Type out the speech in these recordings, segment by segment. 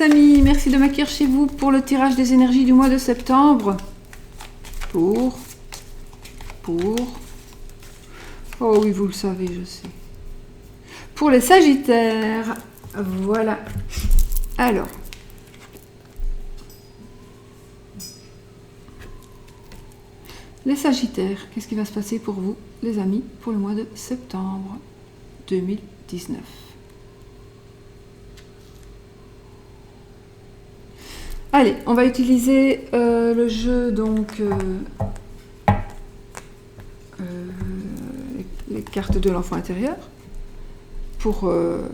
amis, merci de m'accueillir chez vous pour le tirage des énergies du mois de septembre. Oh oui, vous le savez, je sais. Pour les Sagittaires, voilà. Alors. Les Sagittaires, qu'est-ce qui va se passer pour vous, les amis, pour le mois de septembre 2019? Allez, on va utiliser le jeu, donc, les cartes de l'enfant intérieur pour le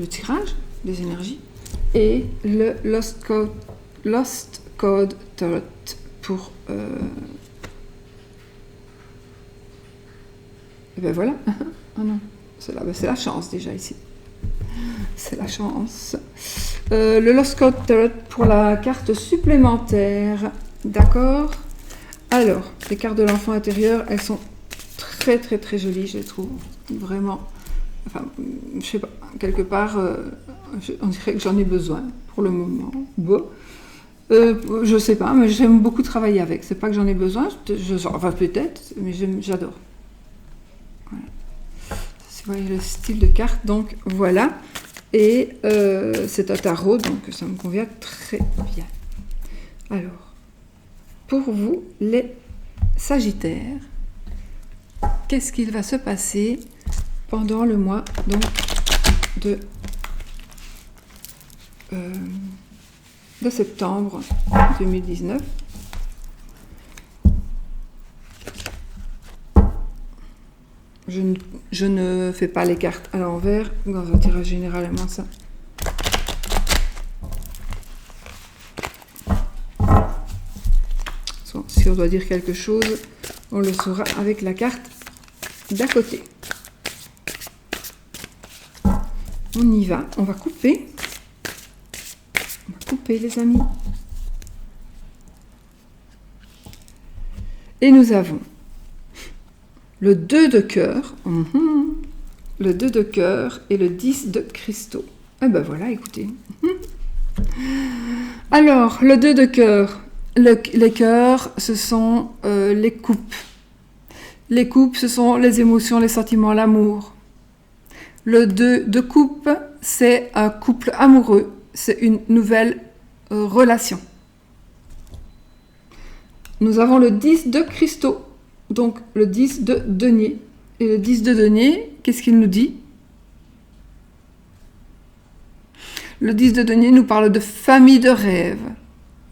tirage des énergies et le Lost Code Tarot pour... Et ben voilà. Ah non, c'est la chance déjà ici. C'est la chance. Le Lost Code Tarot pour la carte supplémentaire. D'accord. Alors, les cartes de l'enfant intérieur, elles sont très très très jolies, je les trouve. Vraiment. Enfin, je sais pas, quelque part, on dirait que j'en ai besoin pour le moment. Bon. Je sais pas, mais j'aime beaucoup travailler avec. C'est pas que j'en ai besoin, enfin peut-être, mais j'adore. Voilà. Vous voyez le style de carte, donc voilà. Et c'est un tarot, donc ça me convient très bien. Alors, pour vous, les Sagittaires, qu'est-ce qu'il va se passer pendant le mois donc, de septembre 2019? Je ne fais pas les cartes à l'envers, dans un tirage généralement ça. Si on doit dire quelque chose, on le saura avec la carte d'à côté. On y va, on va couper. On va couper les amis. Et nous avons le 2 de cœur, le 2 de cœur et le 10 de cristaux. Eh ben voilà, écoutez. Alors, le 2 de cœur, les cœurs, ce sont les coupes. Les coupes, ce sont les émotions, les sentiments, l'amour. Le 2 de coupe, c'est un couple amoureux, c'est une nouvelle relation. Nous avons le 10 de cristaux. Donc, le 10 de denier. Et le 10 de denier, qu'est-ce qu'il nous dit? Le 10 de denier nous parle de famille de rêve,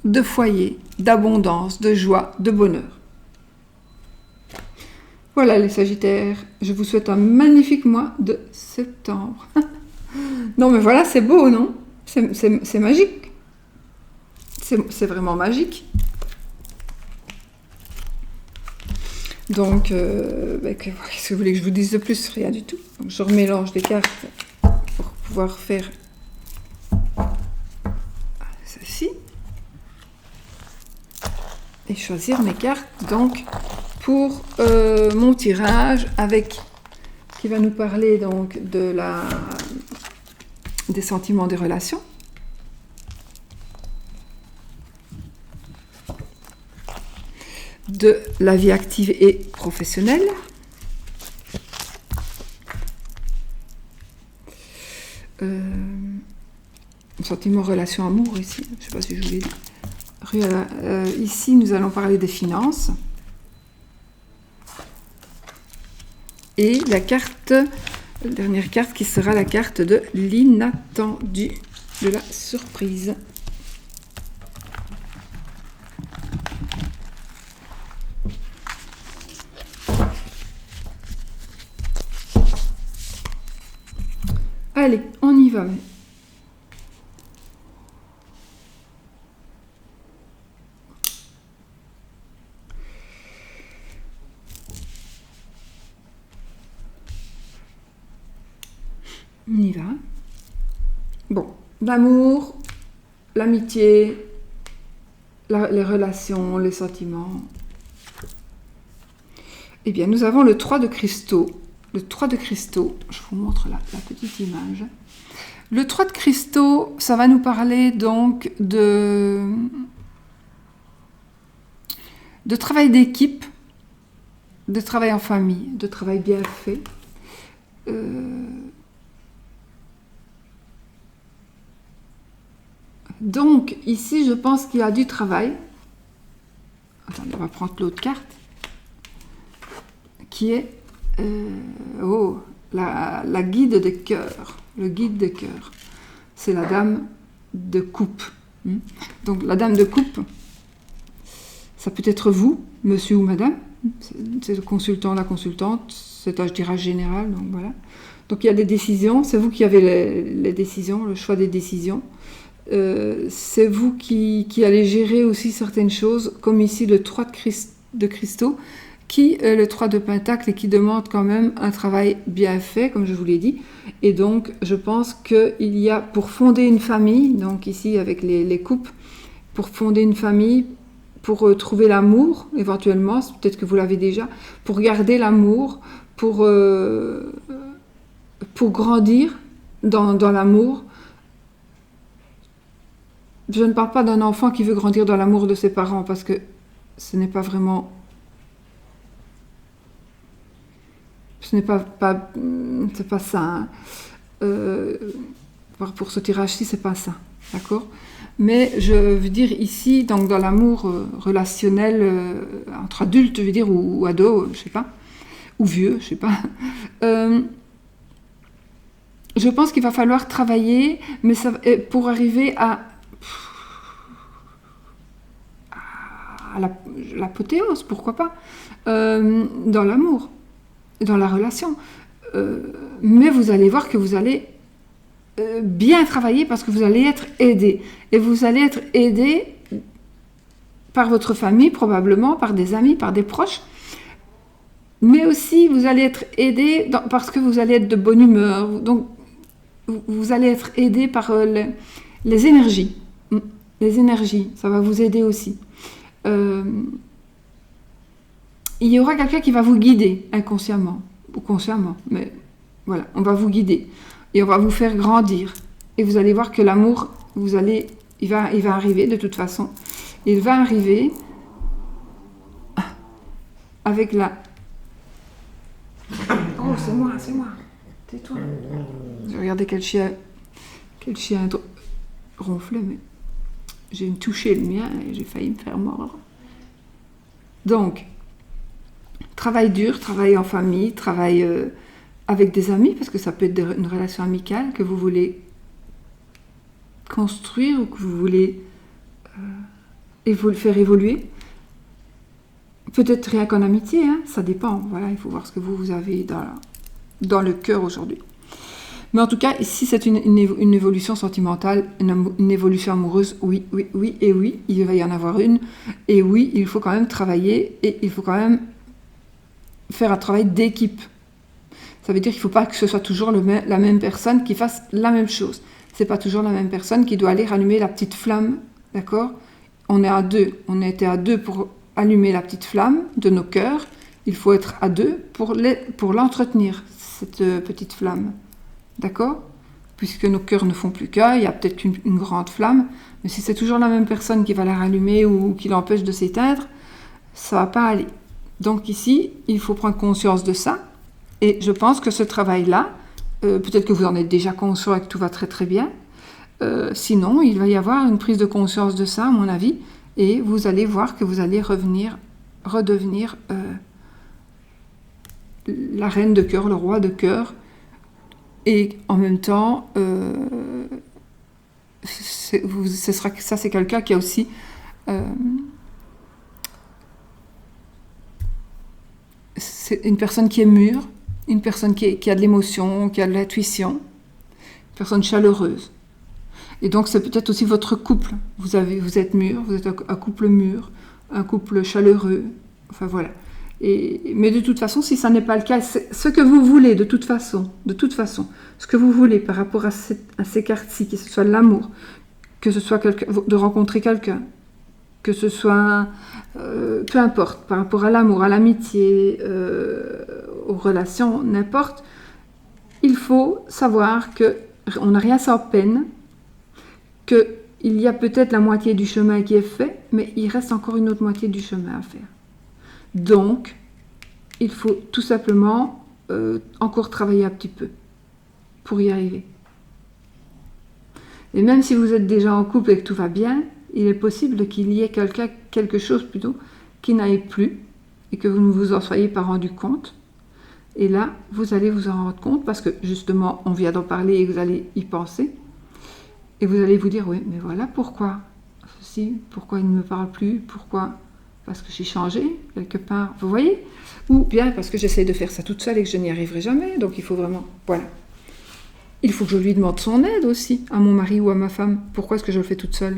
de foyer, d'abondance, de joie, de bonheur. Voilà les Sagittaires. Je vous souhaite un magnifique mois de septembre. Non mais voilà, c'est beau, non? C'est magique. C'est vraiment magique. Donc, qu'est-ce que vous voulez que je vous dise de plus? Rien du tout. Donc, je remélange les cartes pour pouvoir faire ceci. Et choisir mes cartes, donc, pour mon tirage, qui va nous parler, donc, des sentiments des relations. De la vie active et professionnelle. Sentiment, relation, amour ici. Je ne sais pas si je vous l'ai dit. Ici, nous allons parler des finances. Et la dernière carte qui sera la carte de l'inattendu, de la surprise. Allez, on y va. On y va. Bon, l'amour, l'amitié, les relations, les sentiments. Eh bien, nous avons le 3 de cristaux. Le 3 de cristaux, je vous montre la petite image. Le 3 de cristaux, ça va nous parler donc de travail d'équipe, de travail en famille, de travail bien fait. Donc, ici, je pense qu'il y a du travail. Attendez, on va prendre l'autre carte, qui est la guide des cœurs. Le guide des cœurs. C'est la dame de coupe. Donc, la dame de coupe, ça peut être vous, monsieur ou madame. C'est le consultant, la consultante. C'est un tirage général, donc voilà. Donc, il y a des décisions. C'est vous qui avez les décisions, le choix des décisions. C'est vous qui allez gérer aussi certaines choses, comme ici le 3 de cristaux, qui est le 3 de pentacle et qui demande quand même un travail bien fait, comme je vous l'ai dit. Et donc, je pense qu'il y a, pour fonder une famille, donc ici avec les coupes, pour fonder une famille, pour trouver l'amour, éventuellement, peut-être que vous l'avez déjà, pour garder l'amour, pour grandir dans l'amour. Je ne parle pas d'un enfant qui veut grandir dans l'amour de ses parents, parce que ce n'est pas vraiment... Ce n'est pas ça. Pour ce tirage-ci, c'est pas ça. D'accord ? Mais je veux dire ici, donc dans l'amour relationnel entre adultes, je veux dire, ou ados, je sais pas, ou vieux, je sais pas. Je pense qu'il va falloir travailler, mais pour arriver à l'apothéose, pourquoi pas, dans l'amour, dans la relation. Mais vous allez voir que vous allez bien travailler parce que vous allez être aidé. Et vous allez être aidé par votre famille, probablement, par des amis, par des proches. Mais aussi, vous allez être aidé parce que vous allez être de bonne humeur. Donc, vous allez être aidé par les énergies. Les énergies, ça va vous aider aussi. Il y aura quelqu'un qui va vous guider inconsciemment ou consciemment, mais voilà, on va vous guider et on va vous faire grandir. Et vous allez voir que l'amour, il va arriver de toute façon. Il va arriver avec la... Oh, c'est moi. Tais-toi. J'ai regardé quel chien ronflait, mais j'ai touché le mien et j'ai failli me faire mordre. Donc, travail dur, travail en famille, travail avec des amis, parce que ça peut être une relation amicale que vous voulez construire ou que vous voulez faire évoluer. Peut-être rien qu'en amitié, hein, ça dépend. Voilà, il faut voir ce que vous avez dans le cœur aujourd'hui. Mais en tout cas, ici, c'est une évolution sentimentale, une évolution amoureuse, oui, il va y en avoir une. Et oui, il faut quand même travailler et il faut quand même faire un travail d'équipe. Ça veut dire qu'il ne faut pas que ce soit toujours la même personne qui fasse la même chose. Ce n'est pas toujours la même personne qui doit aller rallumer la petite flamme, d'accord ? On est à deux. On a été à deux pour allumer la petite flamme de nos cœurs. Il faut être à deux pour l'entretenir, cette petite flamme. D'accord ? Puisque nos cœurs ne font plus qu'un, il y a peut-être une grande flamme, mais si c'est toujours la même personne qui va la rallumer ou qui l'empêche de s'éteindre, ça ne va pas aller. Donc ici, il faut prendre conscience de ça, et je pense que ce travail-là, peut-être que vous en êtes déjà conscient et que tout va très très bien, sinon il va y avoir une prise de conscience de ça, à mon avis, et vous allez voir que vous allez redevenir la reine de cœur, le roi de cœur. Et en même temps, c'est quelqu'un qui a aussi c'est une personne qui est mûre, une personne qui a de l'émotion, qui a de l'intuition, une personne chaleureuse. Et donc c'est peut-être aussi votre couple. Vous êtes mûr, vous êtes un couple mûr, un couple chaleureux. Enfin voilà. Mais de toute façon, si ça n'est pas le cas, ce que vous voulez de toute façon, ce que vous voulez par rapport à ces cartes-ci, que ce soit l'amour, que ce soit de rencontrer quelqu'un, que ce soit, peu importe, par rapport à l'amour, à l'amitié, aux relations, n'importe, il faut savoir que on n'a rien sans peine, qu'il y a peut-être la moitié du chemin qui est fait, mais il reste encore une autre moitié du chemin à faire. Donc, il faut tout simplement encore travailler un petit peu pour y arriver. Et même si vous êtes déjà en couple et que tout va bien, il est possible qu'il y ait quelque chose plutôt qui n'aille plus et que vous ne vous en soyez pas rendu compte. Et là, vous allez vous en rendre compte parce que justement, on vient d'en parler et vous allez y penser. Et vous allez vous dire, oui, mais voilà pourquoi ceci, pourquoi il ne me parle plus, pourquoi parce que j'ai changé quelque part, vous voyez? Ou bien parce que j'essaie de faire ça toute seule et que je n'y arriverai jamais, donc il faut vraiment, voilà. Il faut que je lui demande son aide aussi, à mon mari ou à ma femme. Pourquoi est-ce que je le fais toute seule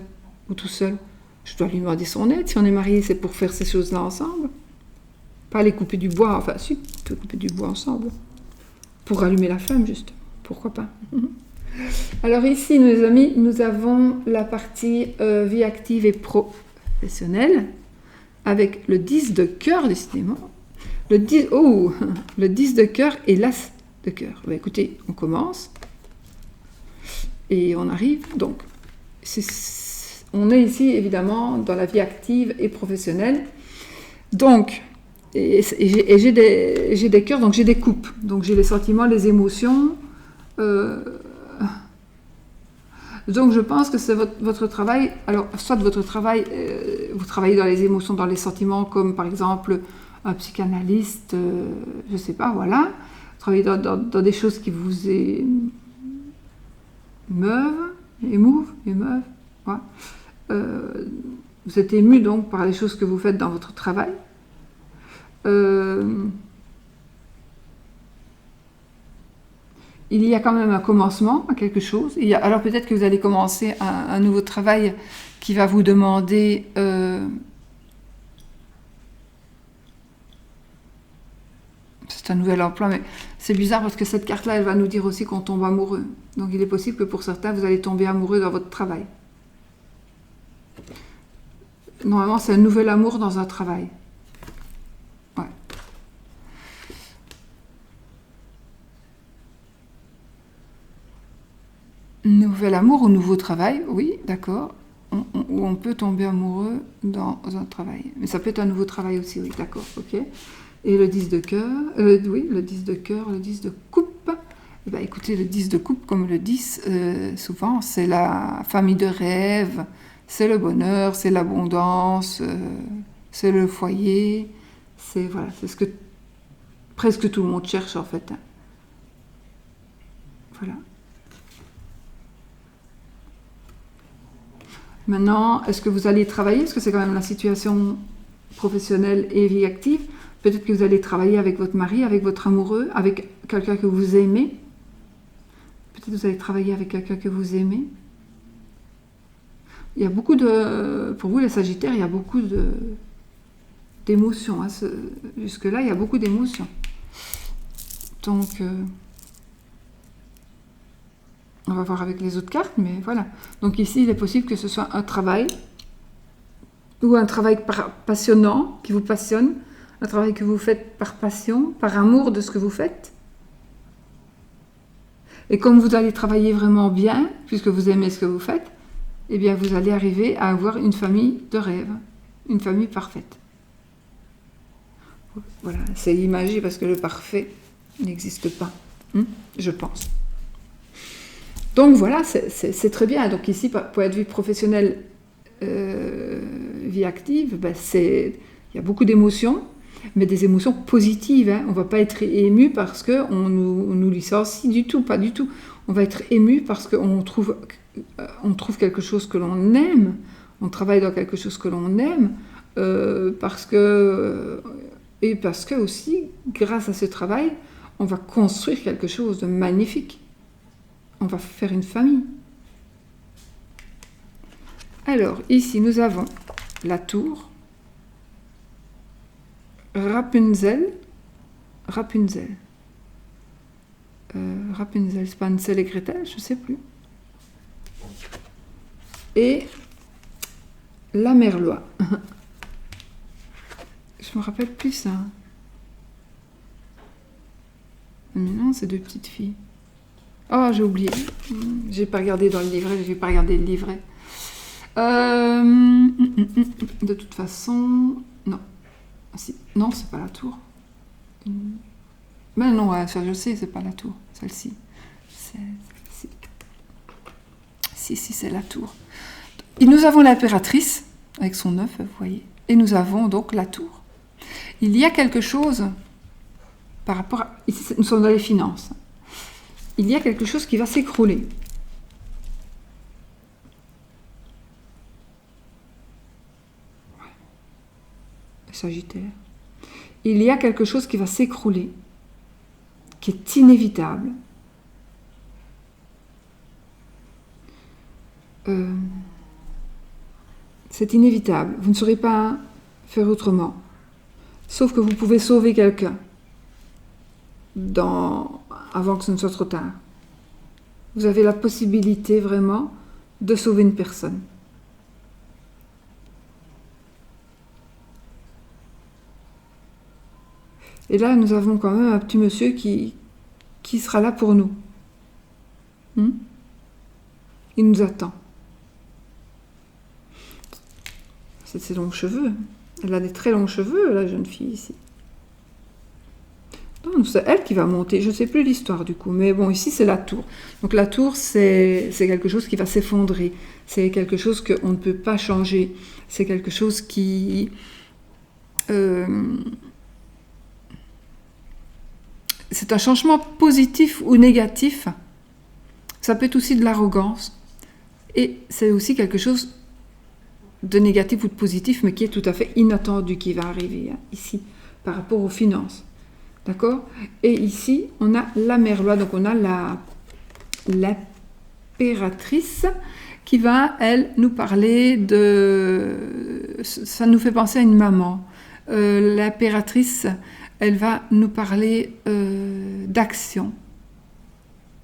ou tout seul? Je dois lui demander son aide. Si on est marié, c'est pour faire ces choses-là ensemble. Pas aller couper du bois, enfin si, on peut couper du bois ensemble. Pour rallumer la flamme, juste. Pourquoi pas? Alors ici, mes amis, nous avons la partie vie active et professionnelle, avec le 10 de cœur, décidément. Le 10 de cœur et l'as de cœur. Bah, écoutez, on commence. Et on arrive, donc, on est ici, évidemment, dans la vie active et professionnelle. Donc, et j'ai des cœurs, donc j'ai des coupes. Donc, j'ai les sentiments, les émotions. Donc, je pense que c'est votre travail. Alors, soit votre travail, vous travaillez dans les émotions, dans les sentiments, comme par exemple un psychanalyste, je ne sais pas, voilà. Vous travaillez dans des choses qui vous émouvent. Voilà. Vous êtes ému donc par les choses que vous faites dans votre travail. Il y a quand même un commencement à quelque chose. Alors peut-être que vous allez commencer un nouveau travail qui va vous demander c'est un nouvel emploi, mais c'est bizarre parce que cette carte-là, elle va nous dire aussi qu'on tombe amoureux. Donc il est possible que pour certains, vous allez tomber amoureux dans votre travail. Normalement, c'est un nouvel amour dans un travail. Ouais. Nouvel amour ou nouveau travail, oui, d'accord. Où on peut tomber amoureux dans un travail. Mais ça peut être un nouveau travail aussi, oui, d'accord, ok. Et le 10 de cœur, oui, le 10 de cœur, le 10 de coupe. Eh bien, écoutez, le 10 de coupe, comme le 10, souvent, c'est la famille de rêve, c'est le bonheur, c'est l'abondance, c'est le foyer, c'est ce que presque tout le monde cherche, en fait. Voilà. Maintenant, est-ce que vous allez travailler? Parce que c'est quand même la situation professionnelle et vie active. Peut-être que vous allez travailler avec votre mari, avec votre amoureux, avec quelqu'un que vous aimez. Peut-être que vous allez travailler avec quelqu'un que vous aimez. Il y a beaucoup de... Pour vous, les Sagittaires, il y a beaucoup d'émotions. Hein. Jusque-là, il y a beaucoup d'émotions. Donc, on va voir avec les autres cartes, mais voilà. Donc ici, il est possible que ce soit un travail, ou un travail passionnant, qui vous passionne, un travail que vous faites par passion, par amour de ce que vous faites. Et comme vous allez travailler vraiment bien, puisque vous aimez ce que vous faites, eh bien vous allez arriver à avoir une famille de rêve, une famille parfaite. Voilà, c'est imagé parce que le parfait n'existe pas, je pense. Donc voilà, c'est très bien. Donc ici, point de vue professionnel, vie active, il y a beaucoup d'émotions, mais des émotions positives. Hein. On ne va pas être ému parce qu'on nous licencie du tout, pas du tout. On va être ému parce qu'on trouve quelque chose que l'on aime, on travaille dans quelque chose que l'on aime, parce que aussi, grâce à ce travail, on va construire quelque chose de magnifique. On va faire une famille. Alors, ici, nous avons la tour, Rapunzel, c'est pas Hansel et Gretel, je ne sais plus. Et la Merloi. Je me rappelle plus ça. Mais non, c'est deux petites filles. Oh, j'ai oublié. J'ai pas regardé dans le livret, j'ai pas regardé le livret. De toute façon, non. Si. Non, c'est pas la tour. Mais non, ouais, ça je sais, c'est pas la tour. Celle-ci. Si, c'est la tour. Et nous avons l'impératrice, avec son œuf, vous voyez. Et nous avons donc la tour. Il y a quelque chose par rapport à... Ici, nous sommes dans les finances. Il y a quelque chose qui va s'écrouler. Sagittaire. Il y a quelque chose qui va s'écrouler, qui est inévitable. C'est inévitable. Vous ne saurez pas faire autrement. Sauf que vous pouvez sauver quelqu'un avant que ce ne soit trop tard. Vous avez la possibilité vraiment de sauver une personne. Et là, nous avons quand même un petit monsieur qui sera là pour nous. Il nous attend. C'est ses longs cheveux. Elle a des très longs cheveux, la jeune fille ici. Non, c'est elle qui va monter. Je ne sais plus l'histoire du coup. Mais bon, ici, c'est la tour. Donc la tour, c'est quelque chose qui va s'effondrer. C'est quelque chose qu'on ne peut pas changer. C'est quelque chose qui... c'est un changement positif ou négatif. Ça peut être aussi de l'arrogance. Et c'est aussi quelque chose de négatif ou de positif, mais qui est tout à fait inattendu qui va arriver ici, par rapport aux finances. D'accord? Et ici, on a la mère loi, donc on a l'impératrice qui va, elle, nous parler de... Ça nous fait penser à une maman. L'impératrice, elle va nous parler d'action,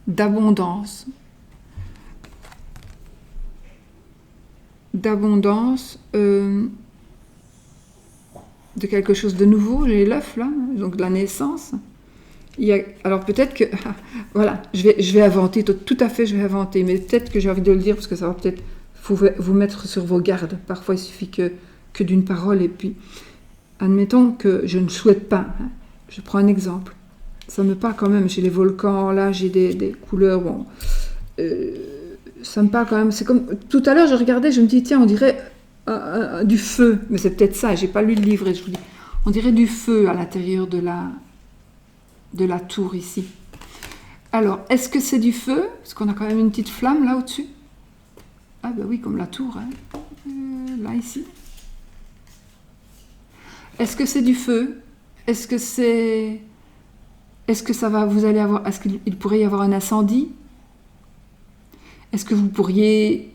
d'abondance. De quelque chose de nouveau. J'ai l'œuf là, donc de la naissance. Alors peut-être que, voilà, je vais inventer, tout à fait je vais inventer, mais peut-être que j'ai envie de le dire parce que ça va peut-être vous mettre sur vos gardes. Parfois il suffit que d'une parole et puis, admettons que je ne souhaite pas, je prends un exemple, ça me parle quand même, j'ai les volcans, là j'ai des couleurs, bon... ça me parle quand même, c'est comme tout à l'heure je regardais, je me dis tiens on dirait du feu, mais c'est peut-être ça, j'ai pas lu le livre et je vous dis, on dirait du feu à l'intérieur de la tour ici. Alors est-ce que c'est du feu, parce qu'on a quand même une petite flamme là au-dessus? Ah ben oui, comme la tour, hein. Là ici. Est-ce que c'est du feu? Est-ce que ça va, vous allez avoir, est-ce qu'il pourrait y avoir un incendie? Est-ce que vous pourriez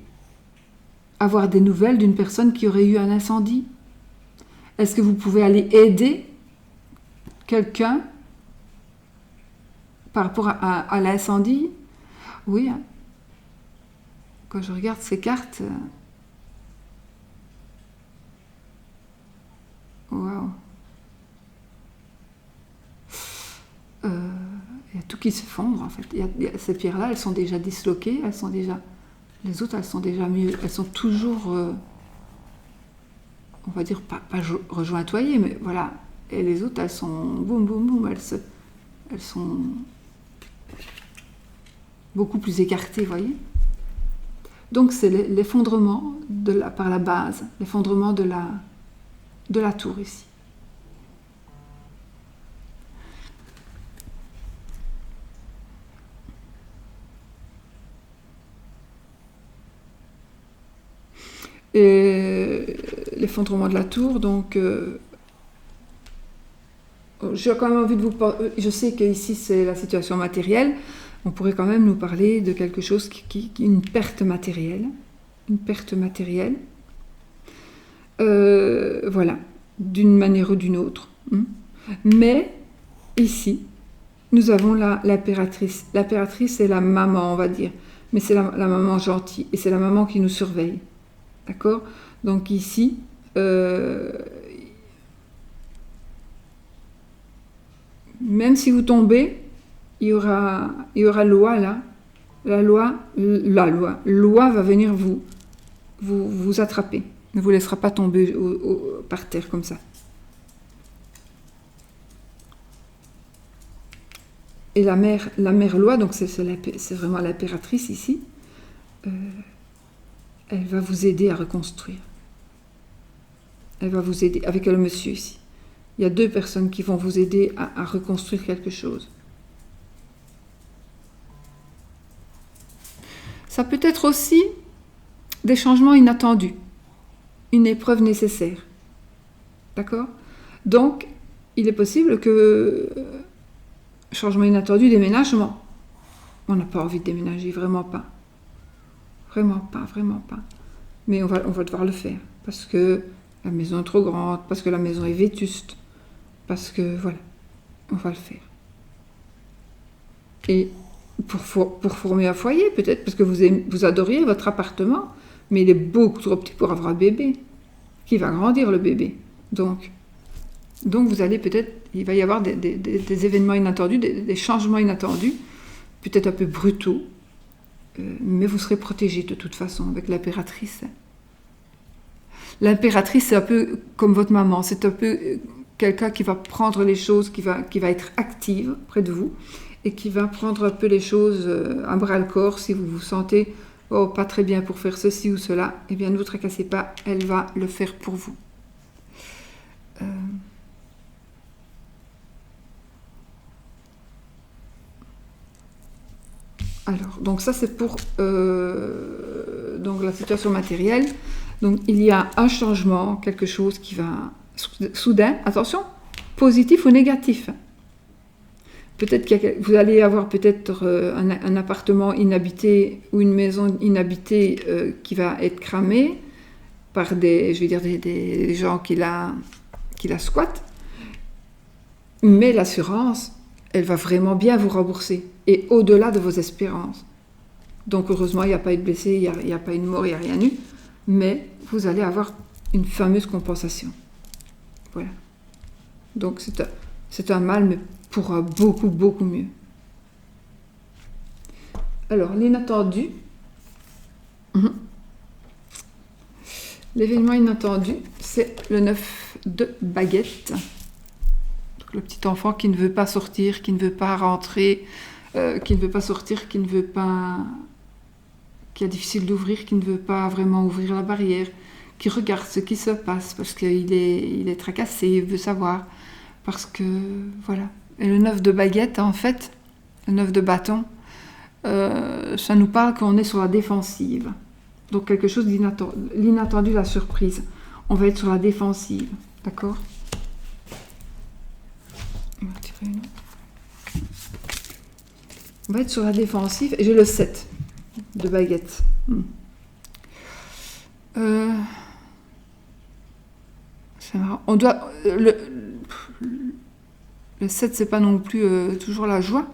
avoir des nouvelles d'une personne qui aurait eu un incendie? Est-ce que vous pouvez aller aider quelqu'un par rapport à l'incendie? Oui. Hein. Quand je regarde ces cartes... Waouh. Il y a tout qui s'effondre en fait. Ces pierres-là, elles sont déjà disloquées, les autres, elles sont déjà mieux, elles sont toujours, on va dire, pas rejointoyées, mais voilà. Et les autres, elles sont boum, boum, boum, elles sont beaucoup plus écartées, vous voyez. Donc c'est l'effondrement par la base, l'effondrement de la tour ici. Et l'effondrement de la tour, donc j'ai quand même envie de vous parler, je sais qu'ici c'est la situation matérielle, on pourrait quand même nous parler de quelque chose une perte matérielle, voilà, d'une manière ou d'une autre. Mais ici, nous avons l'impératrice. L'impératrice, c'est la maman, on va dire, mais c'est la maman gentille, et c'est la maman qui nous surveille. D'accord? Donc ici, même si vous tombez, il y aura loi là, loi va venir vous attraper. Ne vous laissera pas tomber par terre comme ça. Et la mère loi, donc c'est vraiment l'impératrice ici, elle va vous aider à reconstruire. Elle va vous aider, avec le monsieur ici. Il y a 2 personnes qui vont vous aider à reconstruire quelque chose. Ça peut être aussi des changements inattendus, une épreuve nécessaire. D'accord? Donc, il est possible que changement inattendu, déménagement. On n'a pas envie de déménager, vraiment pas. Vraiment pas. Mais on va devoir le faire. Parce que la maison est trop grande, parce que la maison est vétuste. Parce que, voilà, on va le faire. Et pour former un foyer, peut-être, parce que vous adoriez votre appartement, mais il est beaucoup trop petit pour avoir un bébé. Qui va grandir, le bébé. Donc vous allez peut-être, il va y avoir des événements inattendus, des changements inattendus, peut-être un peu brutaux, mais vous serez protégé de toute façon avec l'impératrice. L'impératrice, c'est un peu comme votre maman, c'est un peu quelqu'un qui va prendre les choses, qui va être active près de vous, et qui va prendre un peu les choses à bras-le-corps si vous vous sentez pas très bien pour faire ceci ou cela, eh bien ne vous tracassez pas, elle va le faire pour vous. Alors, donc ça c'est pour donc la situation matérielle. Donc il y a un changement, quelque chose qui va soudain, attention, positif ou négatif. Peut-être que vous allez avoir peut-être un appartement inhabité ou une maison inhabitée qui va être cramée par des gens qui la squattent. Mais l'assurance, elle va vraiment bien vous rembourser et au-delà de vos espérances. Donc heureusement, il n'y a pas eu de blessés, il n'y a pas eu de mort, il n'y a rien eu. Mais vous allez avoir une fameuse compensation. Voilà. Donc c'est un mal, mais pour beaucoup mieux. Alors, l'inattendu. L'événement inattendu, c'est le 9 de baguette. Donc, le petit enfant qui ne veut pas sortir, qui ne veut pas rentrer, qui ne veut pas sortir, qui est difficile d'ouvrir, qui ne veut pas vraiment ouvrir la barrière, qui regarde ce qui se passe parce qu'il est tracassé, il veut savoir. Parce que, voilà. Et le 9 de baguette, en fait, le 9 de bâton, ça nous parle qu'on est sur la défensive. Donc quelque chose l'inattendu, la surprise. On va être sur la défensive, d'accord? On va être sur la défensive. Et j'ai le 7 de baguette. C'est marrant. On doit... Le 7, c'est pas non plus toujours la joie.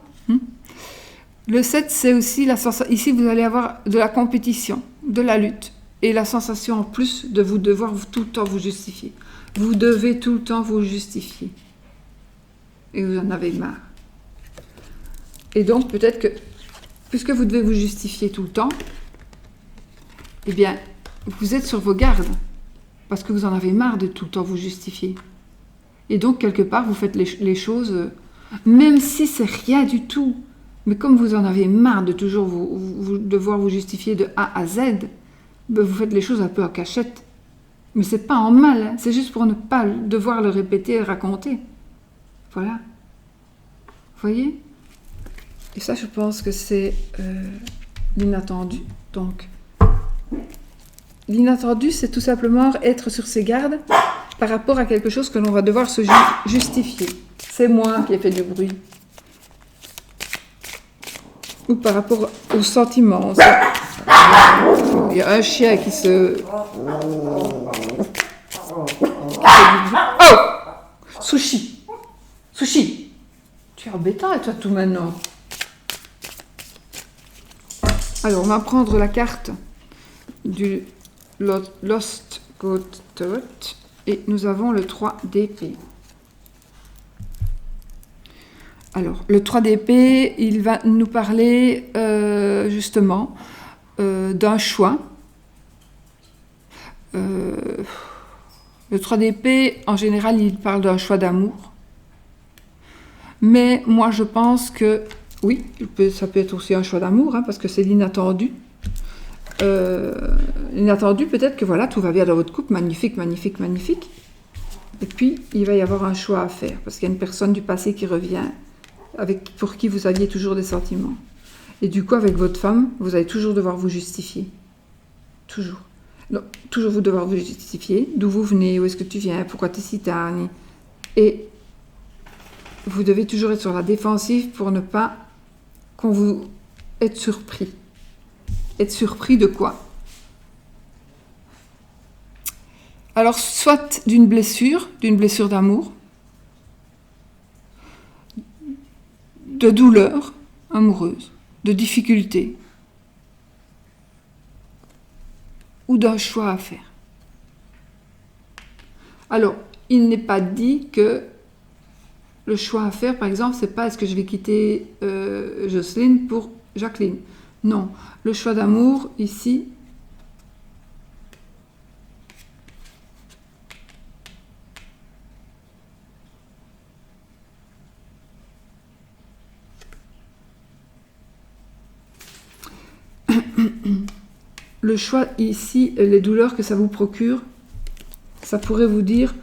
Le 7, c'est aussi la sensation. Ici, vous allez avoir de la compétition, de la lutte. Et la sensation en plus de vous devoir tout le temps vous justifier. Vous devez tout le temps vous justifier. Et vous en avez marre. Et donc, peut-être que, puisque vous devez vous justifier tout le temps, eh bien, vous êtes sur vos gardes. Parce que vous en avez marre de tout le temps vous justifier. Et donc, quelque part, vous faites les choses, même si c'est rien du tout. Mais comme vous en avez marre de toujours devoir vous justifier de A à Z, ben vous faites les choses un peu en cachette. Mais c'est pas en mal, hein, c'est juste pour ne pas devoir le répéter et raconter. Voilà. Vous voyez? Et ça, je pense que c'est l'inattendu. Donc, l'inattendu, c'est tout simplement être sur ses gardes par rapport à quelque chose que l'on va devoir se justifier. C'est moi qui ai fait du bruit. Ou par rapport aux sentiments. Il y a un chien qui se... Oh! Sushi! Sushi! Tu es embêtant et toi tout maintenant. Alors, on va prendre la carte du Lost God Tarot. Et nous avons le 3 d'épée. Alors, le 3 d'épée, il va nous parler justement d'un choix. Le 3 d'épée, en général, il parle d'un choix d'amour. Mais moi, je pense que, oui, ça peut être aussi un choix d'amour, hein, parce que c'est l'inattendu. L'inattendu, peut-être que voilà, tout va bien dans votre couple, magnifique, magnifique, magnifique. Et puis, il va y avoir un choix à faire, parce qu'il y a une personne du passé qui revient, pour qui vous aviez toujours des sentiments. Et du coup, avec votre femme, vous allez toujours devoir vous justifier. Toujours. Donc, toujours vous devoir vous justifier, d'où vous venez, où est-ce que tu viens, pourquoi tu es si tard. Et vous devez toujours être sur la défensive pour ne pas qu'on vous être surpris. Être surpris de quoi? Alors, soit d'une blessure d'amour, de douleur amoureuse, de difficulté, ou d'un choix à faire. Alors, il n'est pas dit que le choix à faire, par exemple, c'est pas est-ce que je vais quitter Jocelyne pour Jacqueline. Non, le choix d'amour, ici, le choix ici, les douleurs que ça vous procure, ça pourrait vous dire,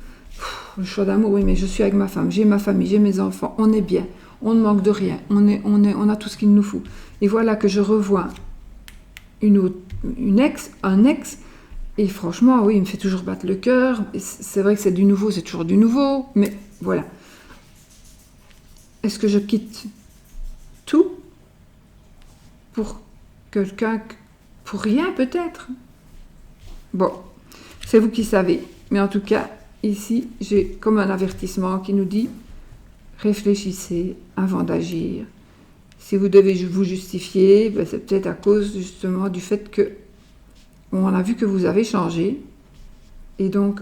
le choix d'amour, oui, mais je suis avec ma femme, j'ai ma famille, j'ai mes enfants, on est bien, on ne manque de rien, on a tout ce qu'il nous faut. Et voilà que je revois un ex, et franchement, oui, il me fait toujours battre le cœur. C'est vrai que c'est du nouveau, c'est toujours du nouveau, mais voilà. Est-ce que je quitte tout pour quelqu'un, pour rien peut-être? Bon, c'est vous qui savez. Mais en tout cas, ici, j'ai comme un avertissement qui nous dit réfléchissez avant d'agir. Si vous devez vous justifier, ben c'est peut-être à cause justement du fait que on a vu que vous avez changé. Et donc,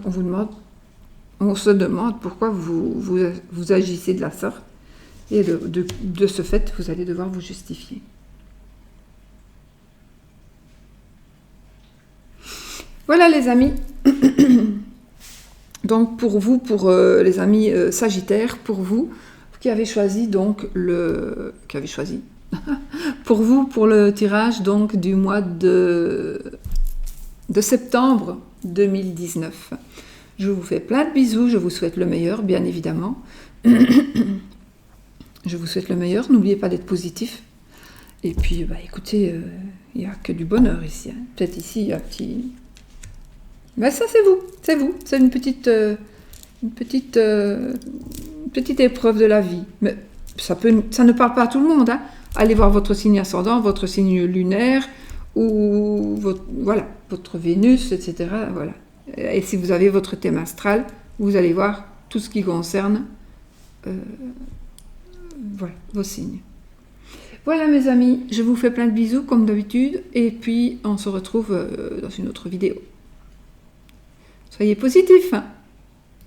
on se demande pourquoi vous agissez de la sorte. Et de ce fait, vous allez devoir vous justifier. Voilà les amis. Donc pour vous, pour les amis Sagittaires, pour vous qui avez choisi donc pour vous pour le tirage donc du mois de septembre 2019. Je vous fais plein de bisous, je vous souhaite le meilleur, bien évidemment. Je vous souhaite le meilleur, n'oubliez pas d'être positif. Et puis, bah, écoutez, il n'y a que du bonheur ici. Hein. Peut-être ici, il y a un petit... Ben ça, c'est vous. C'est une petite épreuve de la vie. Mais ça ne parle pas à tout le monde. Hein. Allez voir votre signe ascendant, votre signe lunaire, ou votre Vénus, etc. Voilà. Et si vous avez votre thème astral, vous allez voir tout ce qui concerne vos signes. Voilà mes amis, je vous fais plein de bisous comme d'habitude, et puis on se retrouve dans une autre vidéo. Soyez positifs.